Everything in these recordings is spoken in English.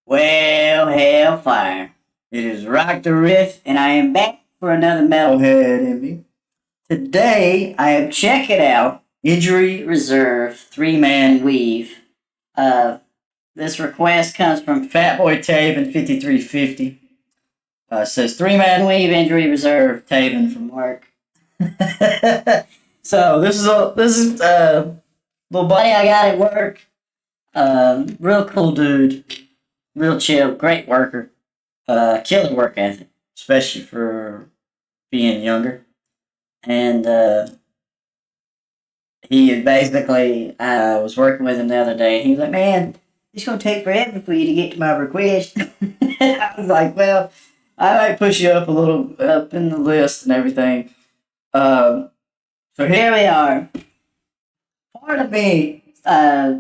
Well, hellfire. It is Rock the Riff, and I am back for another Metalhead Envy. Today, I am checking out Injury Reserve 3-Man Weave. This request comes from Fatboy Taven 5350. Says 3-Man Weave, Injury Reserve, Taven from work. So this is little buddy I got at work. Real cool dude. Real chill, great worker. Killer work ethic, especially for being younger. And he had basically, I was working with him the other day, and he was like, "Man, it's going to take forever for you to get to my request." I was like, "Well, I might push you up a little, up in the list and everything." So here we are. Part of me,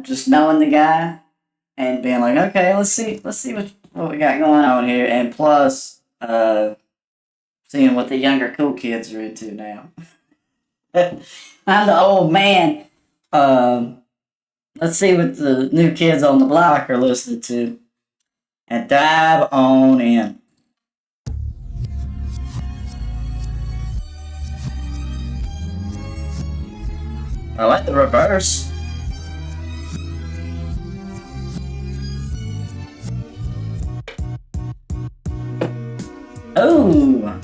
just knowing the guy and being like, okay, let's see what we got going on here, and plus, seeing what the younger cool kids are into now. I'm the old man. Let's see what the new kids on the block are listening to, and dive on in. I like the reverse. Oh,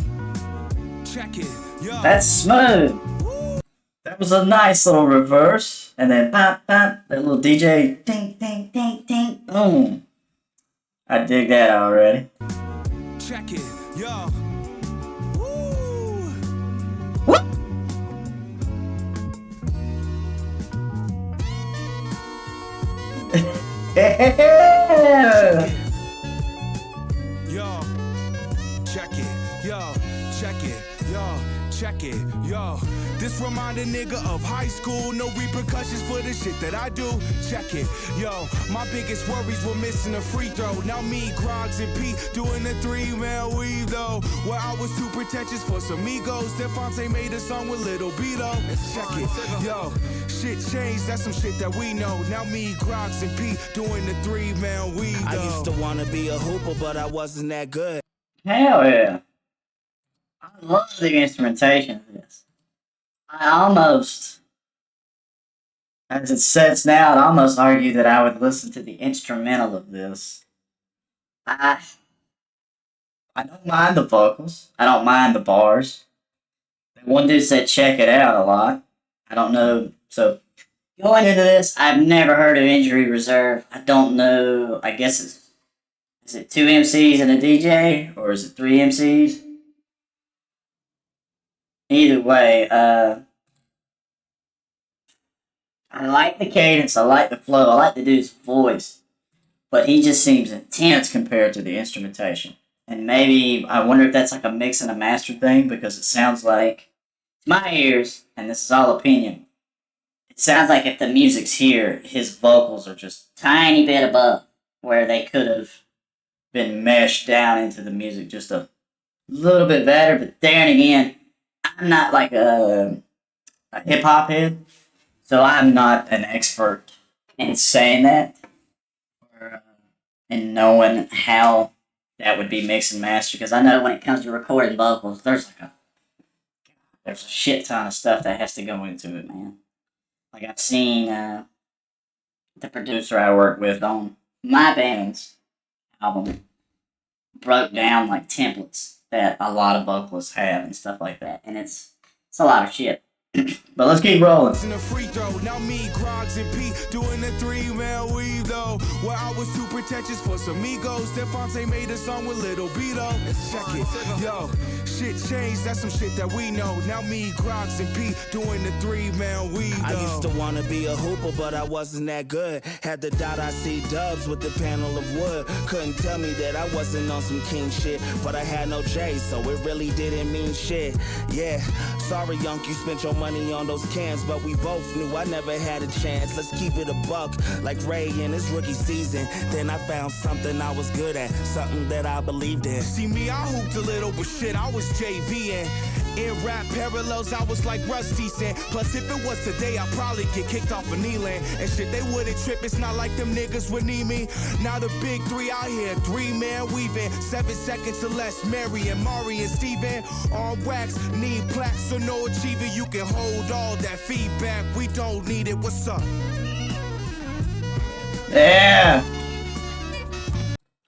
that's smooth. That was a nice little reverse, and then pop, pop, that little DJ, ding, ding, ding, ding, boom. I dig that already. Check it, yo. Woo. Yeah. Yo, check it, yo, check it, yo, check it, yo. This remind a nigga of high school, no repercussions for the shit that I do. Check it, yo. My biggest worries were missing a free throw. Now me, Grogs, and P doing the 3-man weave though. Where I was too pretentious for some egos. Stephante made a song with Little B though. Check it, yo. Shit changed, that's some shit that we know. Now me, Grogs, and P doing the 3-man weave though. I used to wanna be a hooper, but I wasn't that good. Hell yeah. I love the instrumentation of this. I almost, as it sets now, I'd almost argue that I would listen to the instrumental of this. I don't mind the vocals. I don't mind the bars. One dude said check it out a lot. I don't know. So going into this, I've never heard of Injury Reserve. I don't know. I guess is it 2 MCs and a DJ, or is it 3 MCs? Either way, I like the cadence, I like the flow, I like the dude's voice, but he just seems intense compared to the instrumentation. And maybe, I wonder if that's like a mix and a master thing, because it sounds like, to my ears, and this is all opinion, it sounds like if the music's here, his vocals are just tiny bit above, where they could have been meshed down into the music just a little bit better. But there and again, I'm not like a hip-hop head, so I'm not an expert in saying that, or in knowing how that would be mixed and mastered, because I know when it comes to recording vocals, there's a shit ton of stuff that has to go into it, man. Like, I've seen the producer I work with on my band's album broke down like templates that a lot of vocalists have and stuff like that, and it's a lot of shit. But let's keep rolling. In the free throw, now me, Grogs, and P doing the 3-man weave though. Where I was too pretentious for some egos. Stephante made a song with Little B though. Check it, yo. Shit changed, that's some shit that we know. Now me, Grogs, and P doing the 3-man weave though. I used to wanna be a hooper, but I wasn't that good. Had the .IC dubs with the panel of wood. Couldn't tell me that I wasn't on some king shit, but I had no J, so it really didn't mean shit. Yeah, sorry, Yonk, you spent your money on those cans, but we both knew I never had a chance. Let's keep it a buck, like Ray in his rookie season. Then I found something I was good at, something that I believed in. See me, I hooped a little, but shit, I was JVing. In rap parallels, I was like Rusty said. Plus, if it was today, I'd probably get kicked off of Kneeland. And shit, they wouldn't trip. It's not like them niggas would need me. Now the big three out here, 3-man weaving. 7 seconds or less, Mary and Mari and Steven. On wax, need plaques, so no achiever. You can hold all that feedback. We don't need it. What's up? Yeah.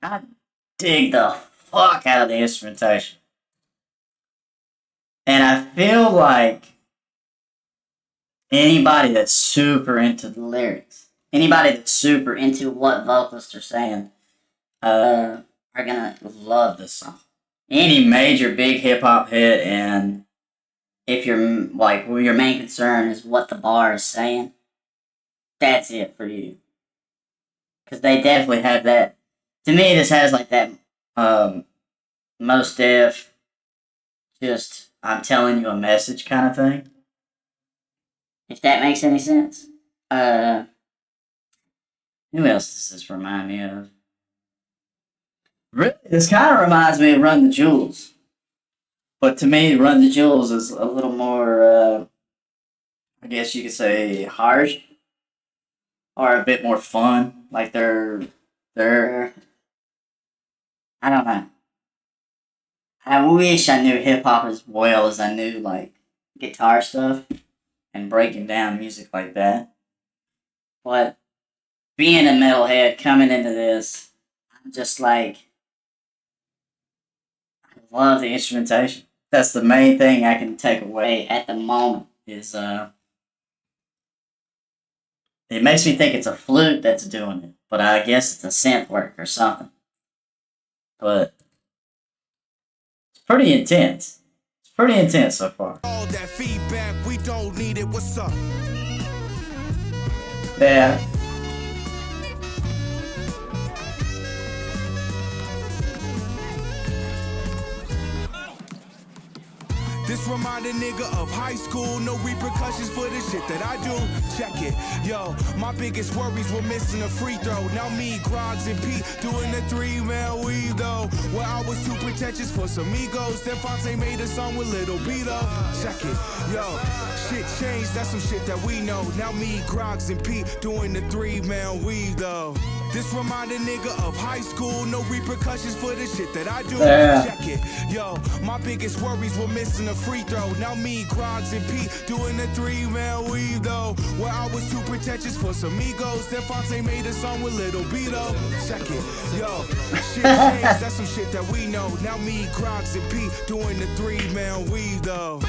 I dig the fuck out of the instrumentation. And I feel like anybody that's super into the lyrics, anybody that's super into what vocalists are saying, are gonna love this song. Any major big hip hop hit, and if you're like, well, your main concern is what the bar is saying, that's it for you. Because they definitely have that. To me, this has like that most def, just I'm telling you a message kind of thing. If that makes any sense. Who else does this remind me of? Really, this kind of reminds me of Run the Jewels. But to me, Run the Jewels is a little more, I guess you could say, harsh. Or a bit more fun. Like they're, I don't know. I wish I knew hip hop as well as I knew like guitar stuff and breaking down music like that. But being a metalhead coming into this, I'm just like, I love the instrumentation. That's the main thing I can take away at the moment is it makes me think it's a flute that's doing it, but I guess it's a synth work or something. But it's pretty intense. It's pretty intense so far. All that feedback, we don't need it. What's up? Yeah. This remind a nigga of high school. No repercussions for the shit that I do. Check it. Yo, my biggest worries were missing a free throw. Now me, Grogs, and Pete doing the 3-man weave though. Well, I was too pretentious for some egos. Then Fonte made a song with Little Beto. Check it. Yo, shit changed. That's some shit that we know. Now me, Grogs, and Pete doing the 3-man weave though. This remind a nigga of high school. No repercussions for the shit that I do. Yeah. Check it. Yo, my biggest worries were missing a free throw. Now me, Grogs, and Pete doing the 3-man weave though. Well, I was too pretentious for some egos. Then Fonte made a song with Little Beto. Check it. Yo, shit changed. That's some shit that we know. Now me, Grogs, and Pete doing the 3-man weave though.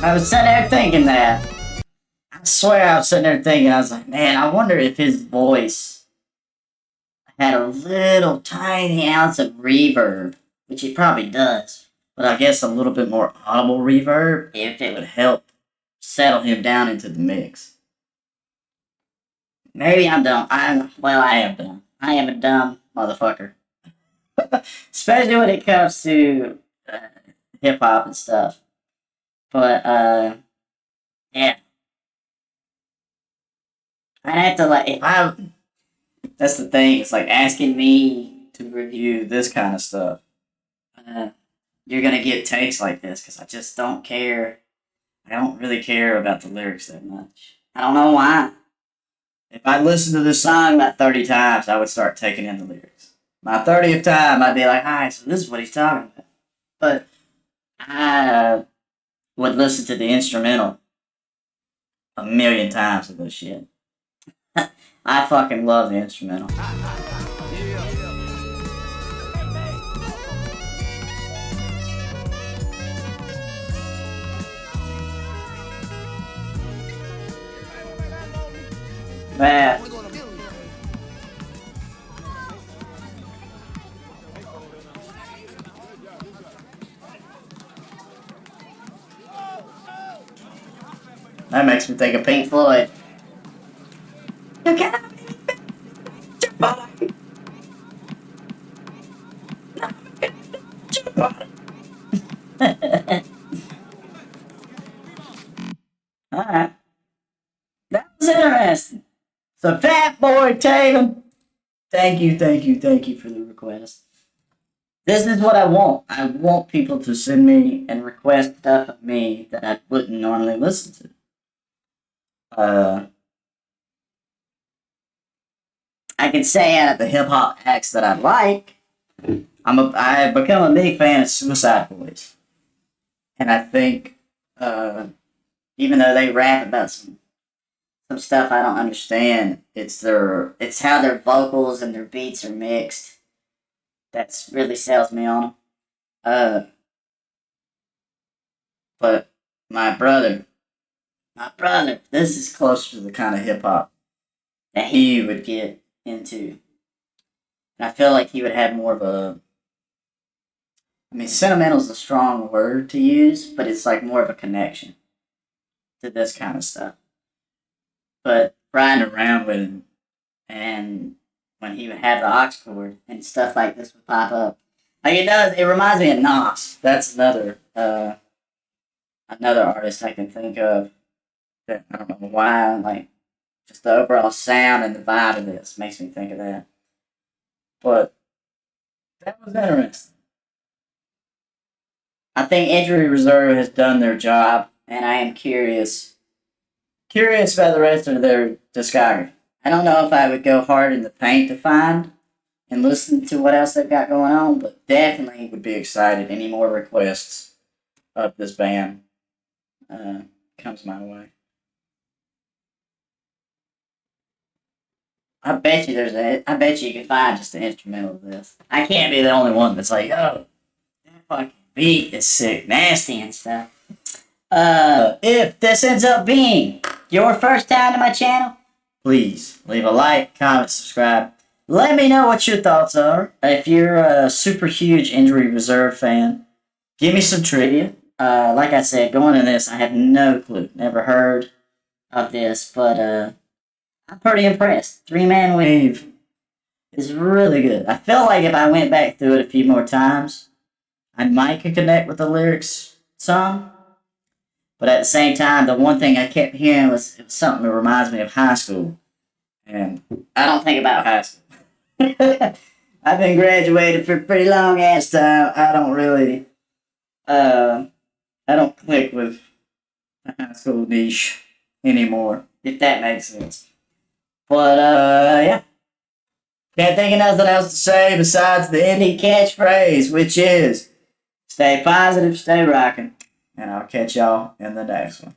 I was sitting there thinking that. I swear I was sitting there thinking, I was like, man, I wonder if his voice had a little tiny ounce of reverb, which it probably does, but I guess a little bit more audible reverb, if it would help settle him down into the mix. Maybe I'm dumb. I am dumb. I am a dumb motherfucker. Especially when it comes to hip hop and stuff. But, yeah. I have to, like, that's the thing, it's like asking me to review this kind of stuff. You're gonna get takes like this, because I just don't care. I don't really care about the lyrics that much. I don't know why. If I listened to this song about 30 times, I would start taking in the lyrics. My 30th time, I'd be like, alright, so this is what he's talking about. But I would listen to the instrumental a million times of this shit. I fucking love the instrumental. Man. That makes me think of Pink Floyd. You can't your body. Alright. That was interesting. So, Fat Boy Tatum, thank you for the request. This is what I want. I want people to send me and request stuff of me that I wouldn't normally listen to. Uh, I can say out of the hip hop acts that I like, I have become a big fan of Suicide Boys, and I think even though they rap about some stuff I don't understand, it's how their vocals and their beats are mixed that's really sells me on them. Uh, but my brother, this is closer to the kind of hip hop that he would get into. And I feel like he would have more of a. I mean, sentimental is a strong word to use, but it's like more of a connection to this kind of stuff. But riding around with him, and when he would have the aux cord and stuff like this would pop up, like it does. It reminds me of Nas. That's another artist I can think of that I don't know why. Like just the overall sound and the vibe of this makes me think of that. But that was interesting. I think Injury Reserve has done their job, and I am curious about the rest of their discography. I don't know if I would go hard in the paint to find and listen to what else they've got going on, but definitely would be excited. Any more requests of this band uh, comes my way. I bet you can find just the instrumental of this. I can't be the only one that's like, oh, that fucking beat is sick, nasty and stuff. If this ends up being your first time to my channel, please leave a like, comment, subscribe. Let me know what your thoughts are. If you're a super huge Injury Reserve fan, give me some trivia. Like I said, going into this, I have no clue. Never heard of this, but I'm pretty impressed. Three Man Wave is really good. I feel like if I went back through it a few more times, I might could connect with the lyrics some. But at the same time, the one thing I kept hearing was something that reminds me of high school. And I don't think about high school. I've been graduated for a pretty long ass time. I don't really, I don't click with the high school niche anymore, if that makes sense. But, yeah. Can't think of nothing else to say besides the indie catchphrase, which is stay positive, stay rocking, and I'll catch y'all in the next one.